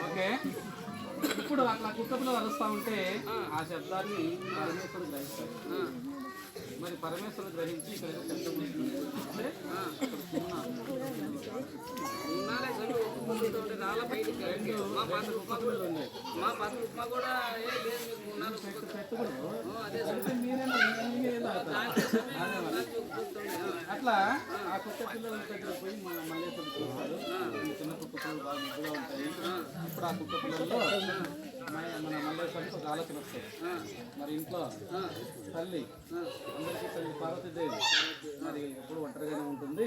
Okay. ఇప్పుడు అట్లా కుక్క పిల్లలు అరుస్తూ ఉంటే ఆ శబ్దాన్ని పరమేశ్వరుడు గ్రహిస్తాడు. మరి పరమేశ్వరుడు గ్రహించి ఇక్కడ శబ్దం అంటే అట్లా ఆ కుక్క పిల్లల దగ్గర పోయి మల్లేశ్వరుడు చూస్తారు. చిన్న కుక్క పిల్లలు బాగా ముద్దుగా ఉంటాయి. ఇప్పుడు ఆ కుక్క పిల్లల్లో మన మల్లేశ్వరికి ఒక ఆలోచన వస్తుంది. మరి ఇంట్లో తల్లి అందరికీ తల్లి పార్వతీదేవి మరి ఎప్పుడు ఒంటరిగానే ఉంటుంది.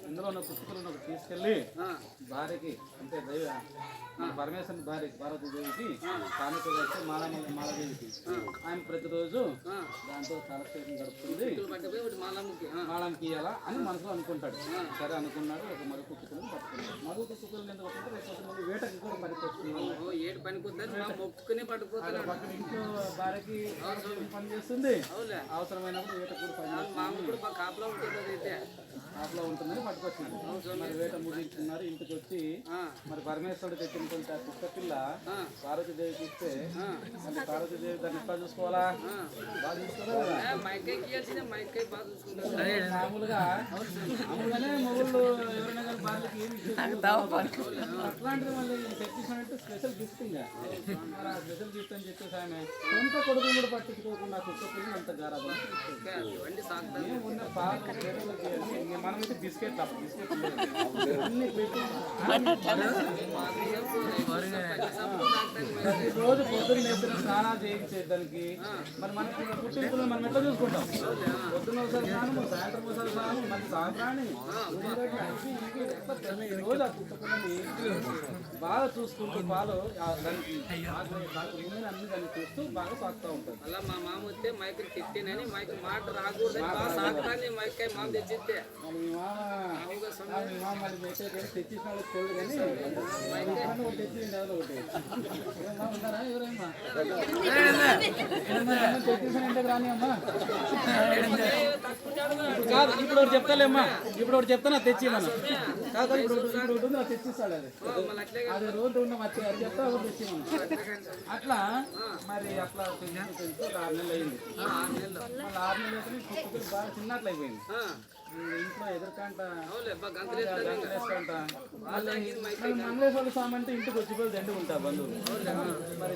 ఇందులో ఉన్న కుక్కలను ఒకటి తీసుకెళ్ళి భార్యకి అంటే దైవ పరమేశ్వరుని భార్య పార్వతీదేవికి కానుక వేస్తే మాలాదేవికి ఆయన ప్రతిరోజు దాంతో కాలక్షేపం గడుపుతుంది. మాళంకి ఇయ్యాలా అని మనసులో అనుకుంటాడు. సరే అనుకున్నాడు. ఒక మరొక కుక్కలను పట్టుకున్నాడు. మరొక కుక్కలను ఎందుకు పట్టుకుంటే రేపు వేటకి కూడా పక్కన ఇంట్లో భార్యకి పని చేస్తుంది. అవసరమైనప్పుడు వేట కూడా పని కాపలా ఉంటుందని పట్టుకొచ్చినాడు. మరి వేట ముగించుకున్నారు. ఇంటికి వచ్చి మరి పరమేశ్వరుడు తెచ్చినటువంటి ఆ కుక్క పిల్ల పార్వతీదేవికి ఇస్తే మరి పార్వతీదేవి దాన్ని ఎట్లా చూసుకోవాలా? బాగా చూసుకోవాలి. మామూలుగానే మొగుళ్ళు ఎవరైనా కానీ భార్యకి ఏమి అట్లాంటిది మళ్ళీ తెచ్చినట్టు స్పెషల్ గిఫ్ట్. ఇంకా మరి ఆ స్పెషల్ గిఫ్ట్ అని చెప్పేసి ఆమె సొంత కొడుకుని కూడా పట్టించుకోకుండా కుక్క పిల్ల అంత గారాబం ఉన్న పాలు మనమైతే బిస్కెట్ అన్ని పెట్టి రోజు పొద్దున్న లేపిన స్నానాలు చేయించేదానికి మరి మనకి పుట్టింపులు మనం ఎట్లా చూసుకుంటాం? పొద్దున్న ఒకసారి స్నానం, సాయంత్రం ఒకసారి స్నానం, మళ్ళీ సాయంత్రాన్ని రోజు ఆ కుక్కపిల్లని బాగా చూసుకుంటూ పాలు దానికి అన్ని దాన్ని చూస్తూ బాగా సాగుతూ ఉంటుంది. అలా మా మామ వస్తే మైకి తిట్టినని మైకి మాట రాకూడదని మైకాయ మామ తెచ్చిస్తే తెచ్చిన వాళ్ళకి చూడు కానీ తెచ్చింది ఒకటి ఉన్నారా ఎవరైనా తెచ్చేసానంటే రాని అమ్మా కాదు. ఇప్పుడు ఒకటి చెప్తాలేమ్మా, ఇప్పుడు ఒకటి చెప్తాను తెచ్చి మనం కాదు. ఇప్పుడు ఒకటి ఉంది తెచ్చిస్తాడు. అది రోజు ఉన్న వచ్చి అది చెప్తా ఒకటి తెచ్చి మనం అట్లా మరి అట్లా 6 నెలలు అయింది. మళ్ళీ 6 నెలలు అయితే కుక్కలు బాగా చిన్నట్లు అయిపోయింది. ఇంట్లో ఎదురుకంట మంగళేశ్వర స్వామి అంటే ఇంటికి వచ్చిపోయి దండి ఉంటా బంధువులు. మరి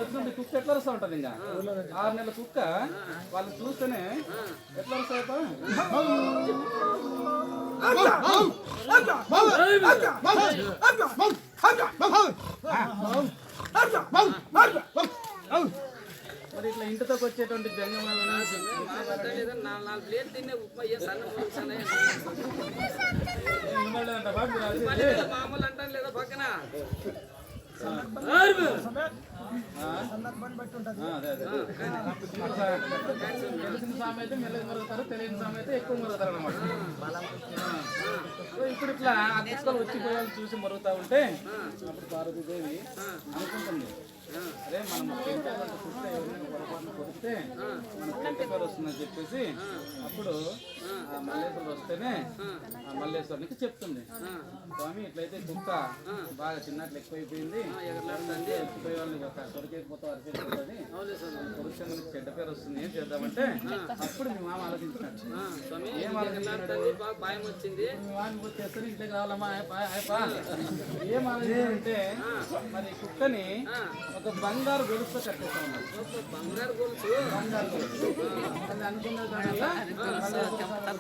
వస్తుంటే కుక్క ఎట్లా వస్తూ ఉంటుంది. ఇంకా 6 నెలల కుక్క వాళ్ళు చూస్తేనే ఎట్లా వస్తాయి. మరి ఇట్లా ఇంటితోకి వచ్చేటువంటి జంగమాలు మామూలు అంటారు లేదా పక్కన తెలిసిన స్వామి అయితే మెల్లగా మరుగుతారు, తెలియని స్వామి అయితే ఎక్కువ మరుగుతారు అనమాట. ఇప్పుడు ఇట్లా ఆ కుక్కలు వచ్చిపోయాలు చూసి మరుగుతా ఉంటే అప్పుడు పార్వతీదేవి అనుకుంటుంది, అరే మనం కుక్క ఎవరైనా పొరపాటున కొడితే మనకు కంటి పేరు వస్తుందని చెప్పేసి అప్పుడు ఆ మల్లేశ్వరుడు వస్తేనే ఆ మల్లేశ్వరునికి చెప్తుంది, స్వామి ఇట్లయితే కుక్క బాగా చిన్నట్లు ఎక్కువైపోయింది, ఎక్కిపోయే వాళ్ళని కొరికేకపోతే అరిసేపోతుంది, కొరిస్తే మనకి చెడ్డ పేరు వస్తుంది, ఏం చేద్దామంటే అప్పుడు మీ మామ ఆలోచించినాడు. ఏం ఆలోచించినాడు? భయం వచ్చింది, మీ మామ చేస్తే ఇంట్లోకి రావాలమ్మా ఏం ఆలోచించాడంటే మరి కుక్కని ఒక బంగారు గొలుసుతో కట్టేస్తా ఉన్నాడు. బంగారు గొలుసు అది అనుకున్న దానివల్ల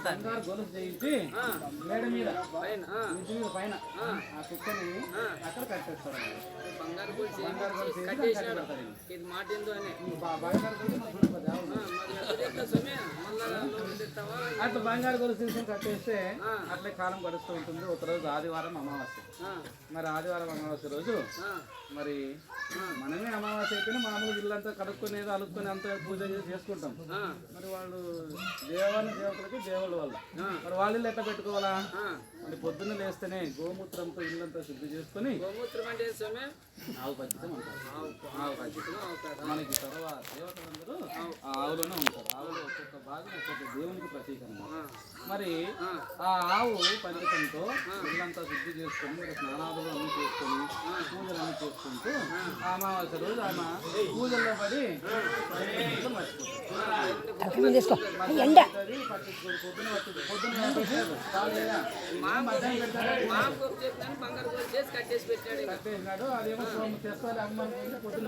బంగారు గొలుసు చేయించి మేడ మీద ఇంటి మీద పైన ఆ కుక్కని అక్కడ కట్టేస్తాడు. బంగారు గొలుసు కట్టేసాడు. ఇది మాట ఏందో అని అట్లా బంగారు గొలుసు తీసుకొని కట్టేస్తే అట్లే కాలం గడుస్తూ ఉంటుంది. ఒక రోజు ఆదివారం అమావాస్య. మరి ఆదివారం అమావాస్య రోజు మరి మనమే అమావాస్య అయితేనే మామూలు ఇల్లంతా కడుక్కునేది అలుక్కుని అంతా పూజ చేసుకుంటాం. మరి వాళ్ళు దేవతలకి దేవుళ్ళ వల్ల మరి వాళ్ళు ఎట్లా పెట్టుకోవాలా? మరి పొద్దున్న లేస్తేనే గోమూత్రంతో ఇల్లంతా శుద్ధి చేసుకుని ఆవు పచ్చితం అంటారు. ఆవు పచ్చితం మనకి తర్వాత దేవతలందరూ ఆవులోనే ఉంటారు. ఆవులో ఒక్కొక్క బాగా నక్షత్రం దేవునికి ప్రతీక అన్నమాట. మరి ఆ ఆవు పంచకంతో ఇల్లంతా శుద్ధి చేసుకొని మీరు స్నానాదులు అన్ని చేసుకొని పూజలు అన్ని చేసుకుంటూ ఆ అమావాస్య రోజు ఆమె పూజల్లో పడి కట్టేసినాడు. అదేమో తెస్తాలి అమ్మ పొద్దున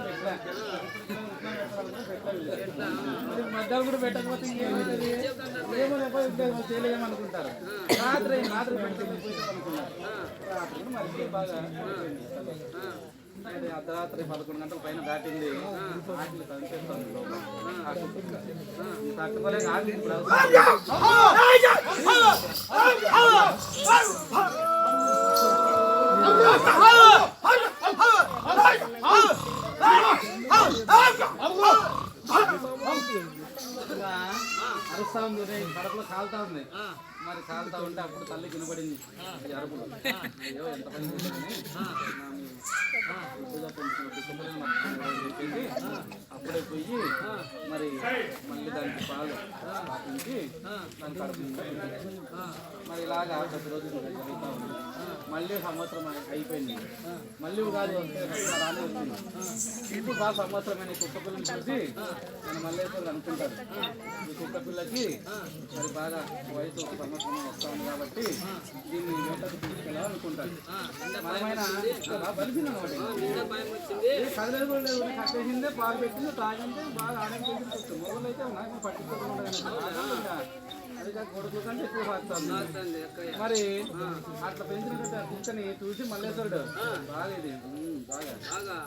మధ్యాహ్నం కూడా పెట్టకపోతే ఏమో చేయలేమనుకుంటారు. రాత్రి పెట్టలేకపోతామనుకున్నారు. రాత్రి మరి బాగా అర్ధరాత్రి 11 గంటల పైన దాటింది. ఆటలు కనిపిస్తుంది తట్టుకోలేక ఆగి అరుస్తా ఉంది. కడపలో కాలుతా ఉంది. మరి కాలుతా ఉంటే అప్పుడు తల్లి వినబడింది అరుపులు. అయ్యో ఎంత పని చెప్పేసి అప్పుడే పోయి మరి మళ్ళీ దానికి పాలు పాటించి దాన్ని కడుపుంటే మరి ఇలాగా ప్రతిరోజు జరుగుతూ ఉంది. మళ్ళీ సంవత్సరం అయిపోయింది. మళ్ళీ ఉగాది వస్తే రానే వచ్చింది. ఇప్పుడు బాగా సంవత్సరమైన కుక్క పిల్లని చూసి మన మల్లేశ్వరుడు అనుకుంటారు, ఈ కుక్క పిల్లకి మరి బాగా వయసు ఒక సంవత్సరం వస్తా ఉంది కాబట్టి దీన్ని వేటకు తీసుకెళ్ళాలనుకుంటారు. మనమైనా బలిసింది అనమాట. కదలేదు కూడా లేదు, కట్టేసిందే, పాలు పెట్టింది, తాగిందే, బాగా ఆనందం చేసి మొదలు అయితే నాకు పట్టించుకోకుండా అది కాక కొడుకు కంటే ఎక్కువ సాగుతుంది. మరి అట్లా పెంచినటువంటి ఆ కుక్కని చూసి మల్లేశ్వరుడు బాగా ఇది బాగా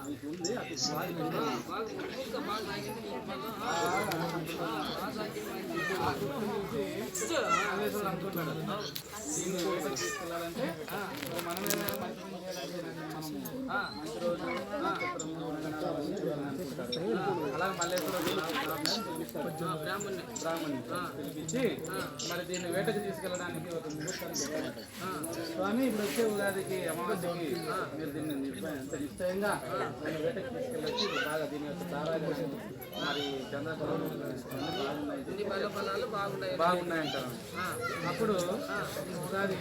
నీకు ఉంది అటు మల్లేశ్వరుడు అనుకుంటాడు దీన్ని వేటకు తీసుకెళ్ళాలంటే మనమే మంచి మనము మంచి రోజు అలాగే మల్లేశ్వరుడు బ్రాహ్మణ్ణి పిలిపించి మరి దీన్ని వేటకు తీసుకెళ్ళడానికి ఒక ముహూర్తాన్ని పెట్టారు. స్వామి ఇప్పుడు వచ్చే ఉగాదికి అమావాస్యకి మీరు దీన్ని నిశ్చయంగా వేటకు తీసుకెళ్ళొచ్చి బాగా దీని యొక్క దారాలు మరి చంద్రకళలు బాగున్నాయంటారు. అప్పుడు ఉగాది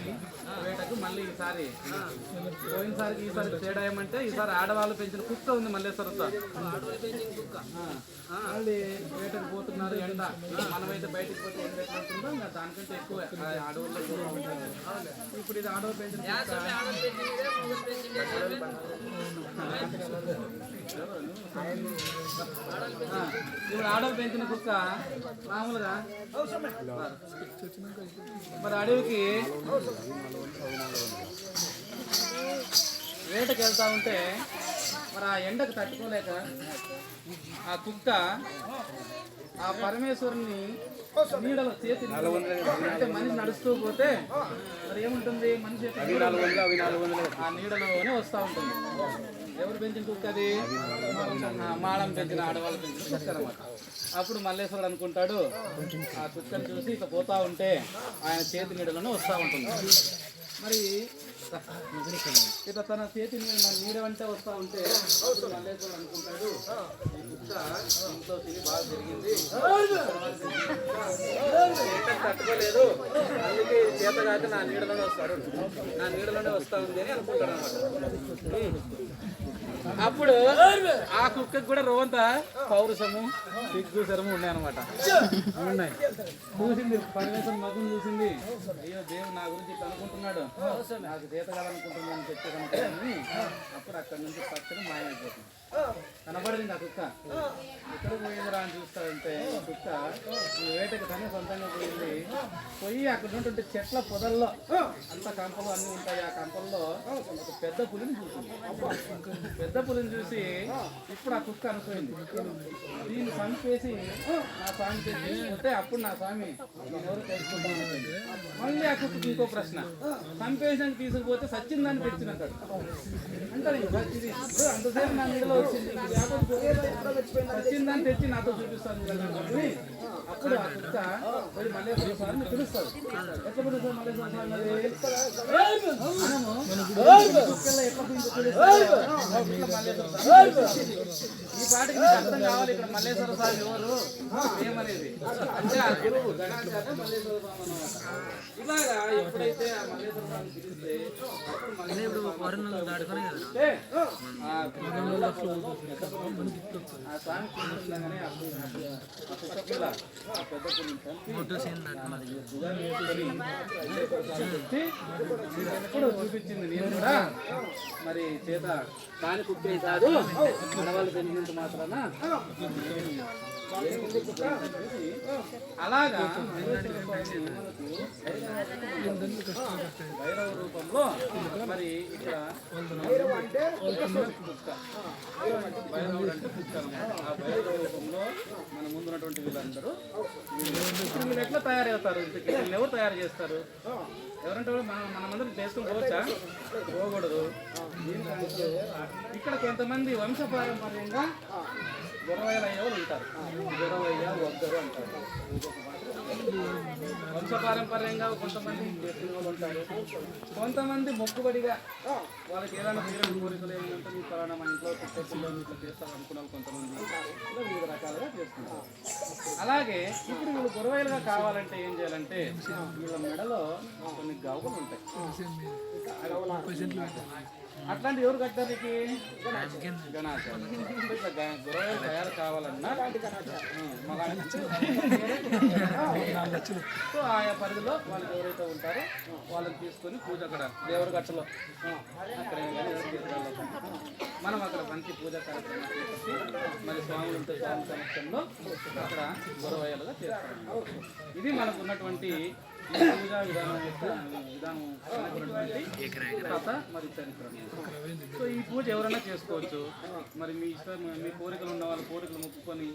వేటకు మళ్ళీ ఈసారి పోయినసారికి ఈసారి తేడా ఏమంటే ఈసారి ఆడవాళ్ళు పెంచిన కుక్క ఉంది మల్లేశ్వరంతో. మళ్ళీ వేటకు పోతున్నారు, ఎండ మనమైతే బయటకు పోతే ఎండ ఎట్లా ఉంటుందో ఇంకా దానికంటే ఎక్కువ అడవుల్లో ఉంటారు. ఇప్పుడు ఇది ఆడవాళ్ళు పెంచిన ఇప్పుడు ఆడవాళ్ళు పెంచిన కుక్క మామూలుగా మరి అడవికి వేటకి వెళ్తా ఉంటే మరి ఆ ఎండకు తట్టుకోలేక ఆ కుక్క ఆ పరమేశ్వరుని నీడలో చేతి అంటే మనిషి నడుస్తూ పోతే మరి ఏముంటుంది, మనిషి ఆ నీడలోనే వస్తూ ఉంటుంది. ఎవరు పెంచిన కుక్క అది? మాళం పెంచిన ఆడవాళ్ళు పెంచిన కుక్క అనమాట. అప్పుడు మల్లేశ్వరుడు అనుకుంటాడు ఆ కుక్కను చూసి ఇక పోతా ఉంటే ఆయన చేతి నీడలోనే వస్తూ ఉంటుంది. మరి ఇట్లా తన చేతి నీడ వెంట వస్తూ ఉంటే మల్లేశ్వరుడు అనుకుంటాడు ఈ కుక్క ఇంట్లో తిని బాగా జరిగింది, తట్టుకోలేదు, అందుకే చేత కాక నా నీడలోనే వస్తా ఉంది అని అనుకుంటాడు అనమాట. అప్పుడు ఆ కుక్కకు కూడా రోంత పౌరుషము సిగ్గు శరము ఉన్నాయన్నమాట. ఉన్నాయి చూసింది పరమేశ్వరం మగం చూసింది, అయ్యో దేవుడు నా గురించి ఇట్లా అనుకుంటున్నాడు, నాకు చేత కాదనుకుంటున్నాను అని చెప్పేదనుకోని అప్పుడు అక్కడి నుంచి పక్కన మాయమైపోతుంది. కనబడింది ఆ కుక్క. ఎక్కడ పోయిందిరా అని చూస్తాడంటే కుక్క వేటకి తనే సొంతంగా పోయి అక్కడ ఉంటుంటే చెట్ల పొదల్లో అంత కంపలు అన్ని ఉంటాయి. ఆ కంపల్లో ఒక పెద్ద పులిని చూసింది. పెద్ద పులిని చూసి ఇప్పుడు ఆ కుక్క అనుకోయింది దీన్ని చంపేసి నా స్వామి తీసుకుంటే అప్పుడు నా స్వామి ఎవరు తెలుసుకుంటాను. మళ్ళీ ఆ కుక్కకి ఇంకో ప్రశ్న, చంపేసానికి తీసుకుపోతే సచిన్ దాన్ని తెచ్చినట్టాడు అంటారు. ఇంకా ఇది ఇప్పుడు అంతసేపు నా మీదలో వచ్చింది, సచిన్ దాన్ని తెచ్చి నాతో చూపిస్తాను కదా అని అప్పుడు ఆ కుక్క పోయి మల్లేశ్వర స్వామిని పిలుస్తాడు. ఎట్లా పిలుస్తాడు మల్లేశ్వర స్వామి? మనము కుక్కల్లో ఎట్లా ఈ పాటికి నీకు అర్థం కావాలి ఇక్కడ మల్లేశ్వర స్వామి ఎవరు ఏమనేది. అంటే ఆ గురువు గణాచార్య మల్లేశ్వర స్వామి అన్నమాట. ఇలాగా ఎప్పుడైతే ఆ మల్లేశ్వర స్వామి పిలిస్తే అప్పుడు మల్లేశ్వర స్వామి ఆ స్వామి పిలుస్తుండగానే పెద్ద పిల్ల ఎప్పుడు చూపించింది. నేను కూడా మరి చేత కాని కుక్కే కాదు మనవాళ్ళు పెరిగినంత మాత్రాన అలాగా భైరవ రూపంలో మరి ఇక్కడ భైరవుడు అంటే కుక్క అన్నమాట. ఆ భైరవ రూపంలో మన ముందున్నటువంటి వీళ్ళందరూ వీళ్ళు ఎట్లా తయారవుతారు? వీళ్ళు ఎవరు తయారు చేస్తారు? ఎవరంటే మనమందరం చేసుకుని పోవచ్చా? పోకూడదు. ఇక్కడ కొంతమంది వంశపారంపర్యంగా గురవయ్యలు అయ్యేవాళ్ళు ఉంటారు. గురవయ్య వద్దరు అంటారు. వంశపారంపర్యంగా కొంతమంది చేసుకునే వాళ్ళు ఉంటారు. కొంతమంది మొక్కుబడిగా వాళ్ళకి ఏదైనా తీరని కోరికలు ఏమంటే మీ పలానా మా ఇంట్లో పుట్టపిల్లలు ఇట్లా చేస్తారు అనుకున్నారు. కొంతమంది ఇలా వివిధ రకాలుగా చేస్తున్నారు. అలాగే ఇప్పుడు వీళ్ళు గురవయ్యలుగా కావాలంటే ఏం చేయాలంటే వీళ్ళ మెడలో కొన్ని గవ్వలు ఉంటాయి. అట్లాంటి ఎవరు కట్టారు? గణాచార్య. ఇట్లా గురవయ్యలు తయారు కావాలన్నా సో ఆయా పరిధిలో వాళ్ళకి ఎవరైతే ఉంటారో వాళ్ళని తీసుకొని పూజ అక్కడ దేవుడి గట్టలో అక్కడ మనం అక్కడ మంచి పూజ కార్యక్రమం చేసి మరి స్వామి ఉంటే స్వామి సమక్షంలో అక్కడ గురవయ్యలుగా చేస్తాం. ఇది మనకు ఉన్నటువంటి ఈ పూజా విధానం యొక్క కథ మరి చరిత్ర. సో ఈ పూజ ఎవరైనా చేసుకోవచ్చు. మరి మీ ఇష్టం, మీ కోరికలు ఉన్న వాళ్ళ కోరికలు మొక్కుకొని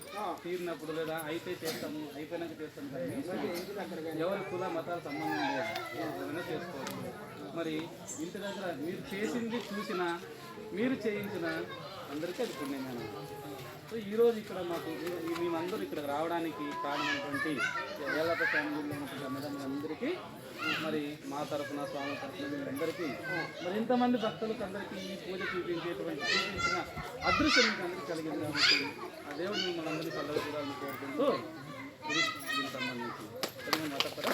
తీరినప్పుడు లేదా అయితే చేస్తాము అయిపోయినాక చేస్తాము కానీ ఎవరి కుల మతాల సంబంధం లేదు, ఎవరైనా చేసుకోవచ్చు. మరి ఇంటి దగ్గర మీరు చేసింది చూసినా మీరు చేయించిన అందరికీ అది పుణ్యమైన. సో ఈరోజు ఇక్కడ మాకు మేమందరూ ఇక్కడికి రావడానికి కారణమైనటువంటి వేదాత ఫ్యామిలీలో ఉన్నటువంటి అందరికీ మరి మా తరఫున స్వామి తరఫున వీళ్ళందరికీ మరి ఇంతమంది భక్తులకు అందరికీ ఈ పూజ చూపించిన అదృశ్యం మీకు అందరికీ కలిగింది కాబట్టి ఆ దేవుడు మిమ్మల్ని అందరినీ చల్లగా చూడాలని కోరుకుంటూ ఇది దీనికి సంబంధించి మాట్లాడతారా?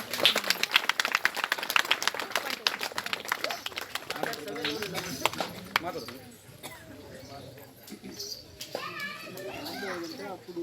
మాట్లాడుతుంది. అప్పుడు